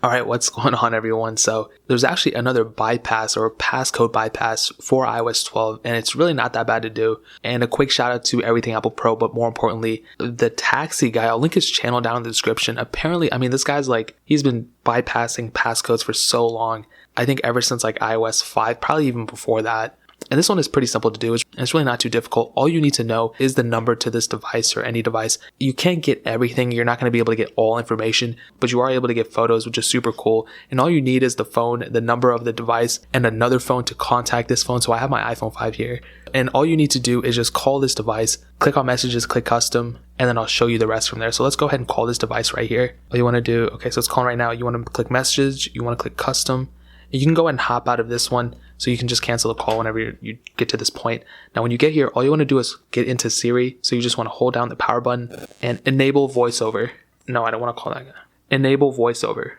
Alright, what's going on everyone? So there's actually another bypass or passcode bypass for iOS 12 and it's really not that bad to do. And a quick shout out to Everything Apple Pro, but more importantly, the taxi guy. I'll link his channel down in the description. Apparently, this guy's he's been bypassing passcodes for so long. I think ever since iOS 5, probably even before that. And this one is pretty simple to do. It's really not too difficult. All you need to know is the number to this device or any device. You can't get everything. You're not going to be able to get all information, but you are able to get photos, which is super cool. And all you need is the phone, the number of the device, and another phone to contact this phone. So I have my iPhone 5 here. And all you need to do is just call this device, click on messages, click custom, and then I'll show you the rest from there. So let's go ahead and call this device right here. All you want to do, okay, so it's calling right now. You want to click message, you want to click custom. You can go ahead and hop out of this one, so you can just cancel the call whenever you get to this point. Now, when you get here, all you want to do is get into Siri. So you just want to hold down the power button and enable voiceover. No, I don't want to call that guy. Enable voiceover.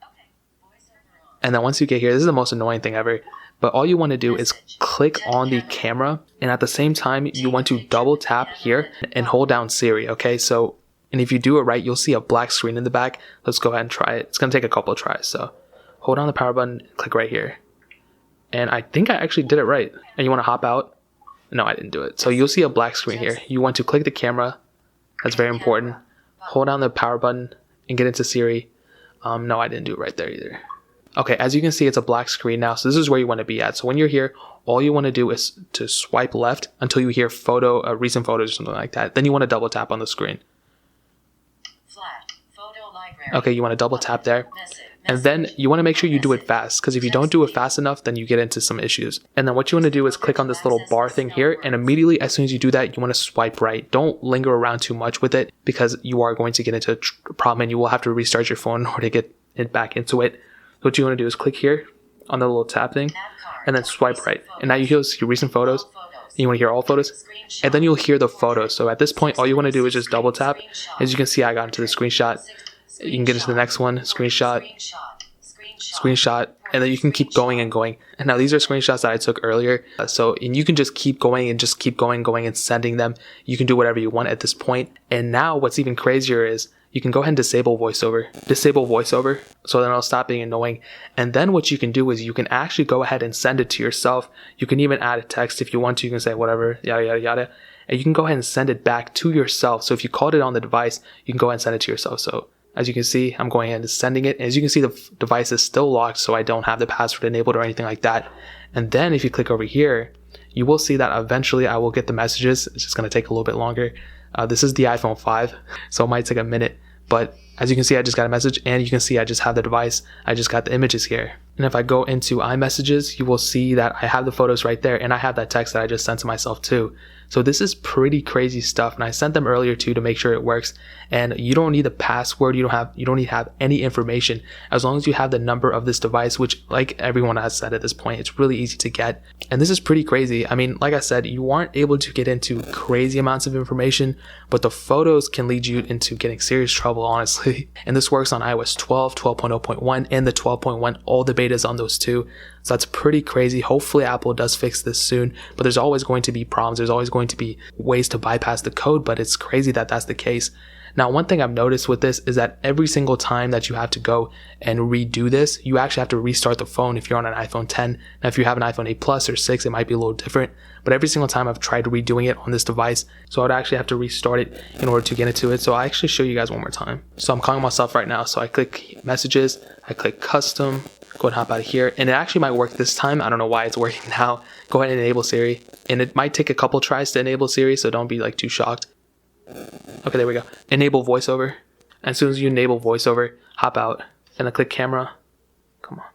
Okay, voiceover on. And then once you get here, this is the most annoying thing ever. But all you want to do is click on the camera, and at the same time, you want to double tap here and hold down Siri. Okay, so and if you do it right, you'll see a black screen in the back. Let's go ahead and try it. It's gonna take a couple of tries. So hold on the power button, click right here. And I think I actually did it right. And you want to hop out? No, I didn't do it. So you'll see a black screen here. You want to click the camera. That's very important. Hold down the power button and get into Siri. No, I didn't do it right there either. Okay, as you can see, it's a black screen now. So this is where you want to be at. So when you're here, all you want to do is to swipe left until you hear recent photos or something like that. Then you want to double tap on the screen. Flat, photo library. Okay, you want to double tap there. And then you want to make sure you do it fast, because if you don't do it fast enough, then you get into some issues. And then what you want to do is click on this little bar thing here, and immediately as soon as you do that, you want to swipe right. Don't linger around too much with it, because you are going to get into a problem and you will have to restart your phone in order to get it back into it. So what you want to do is click here on the little tap thing and then swipe right. And now you'll see recent photos. And you want to hear all photos, and then you'll hear the photos. So at this point, all you want to do is just double tap. As you can see, I got into the screenshot. You can get into the next one, screenshot, and then you can keep going and going. And now these are screenshots that I took earlier. And you can just keep going and just keep going and sending them. You can do whatever you want at this point. And now what's even crazier is you can go ahead and disable voiceover. So then it'll stop being annoying. And then what you can do is you can actually go ahead and send it to yourself. You can even add a text if you want to. You can say whatever, yada, yada, yada. And you can go ahead and send it back to yourself. So if you called it on the device, you can go ahead and send it to yourself. So as you can see, I'm going ahead and sending it. As you can see, the device is still locked, so I don't have the password enabled or anything like that. And then if you click over here, you will see that eventually I will get the messages. It's just going to take a little bit longer. This is the iPhone 5, so it might take a minute. But as you can see, I just got a message, and you can see I just have the device. I just got the images here. And if I go into iMessages, you will see that I have the photos right there, and I have that text that I just sent to myself too. So this is pretty crazy stuff, and I sent them earlier too to make sure it works. And you don't need a password. You don't need to have any information as long as you have the number of this device, which, like everyone has said at this point, it's really easy to get. And this is pretty crazy. Like I said, you aren't able to get into crazy amounts of information, but the photos can lead you into getting serious trouble, honestly. And this works on iOS 12, 12.0.1, and the 12.1. All the betas on those two. So that's pretty crazy. Hopefully Apple does fix this soon, but there's always going to be problems. There's always going to be ways to bypass the code, but it's crazy that that's the case. Now, one thing I've noticed with this is that every single time that you have to go and redo this, you actually have to restart the phone if you're on an iPhone 10. Now, if you have an iPhone 8 Plus or 6, it might be a little different, but every single time I've tried redoing it on this device, so I'd actually have to restart it in order to get into it. So I'll actually show you guys one more time. So I'm calling myself right now. So I click messages, I click custom, go and hop out of here, and it actually might work this time. I don't know why it's working now. Go ahead and enable Siri, and it might take a couple tries to enable Siri, so don't be too shocked. Okay, there we go. Enable voiceover. As soon as you enable voiceover, hop out and then click camera. Come on.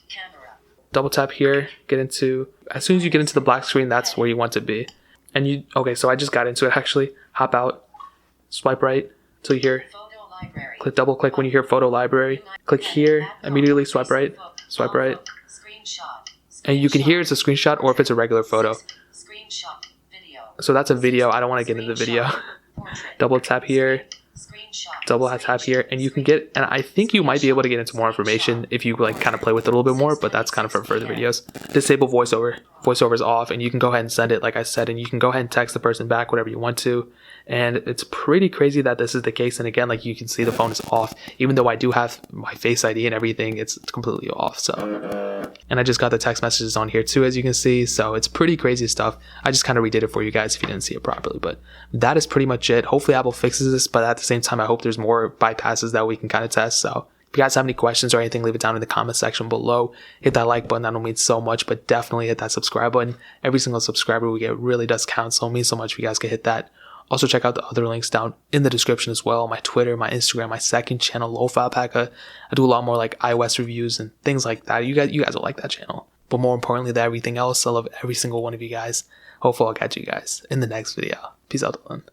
Camera. Double tap here. As soon as you get into the black screen, that's where you want to be. And okay, so I just got into it actually. Hop out. Swipe right till you hear. Double click when you hear photo library. Click here. Immediately swipe right. Swipe right. And you can hear it's a screenshot or if it's a regular photo. So that's a video. I don't want to get into the video. Double tap here. Screenshot. double tap here, and you can get, and I think you might be able to get into more information if you like kind of play with it a little bit more, but that's kind of for further videos. Disable voiceover. Voiceover is off, and you can go ahead and send it like I said, and you can go ahead and text the person back whatever you want to. And it's pretty crazy that this is the case. And again, like you can see, the phone is off, even though I do have my Face ID and everything, it's completely off. So, and I just got the text messages on here too, as you can see. So it's pretty crazy stuff. I just kind of redid it for you guys if you didn't see it properly, but that is pretty much it. Hopefully Apple fixes this, but at the same time, I hope there's more bypasses that we can kind of test. So if you guys have any questions or anything, leave it down in the comment section below. Hit that like button, that means so much, but definitely hit that subscribe button. Every single subscriber we get really does count, so it means so much if you guys can hit that. Also check out the other links down in the description as well. My Twitter, my Instagram, my second channel, Lo-Fi Alpaca. I do a lot more like iOS reviews and things like that. You guys will like that channel. But more importantly than everything else, I love every single one of you guys. Hopefully I'll catch you guys in the next video. Peace out, Dylan.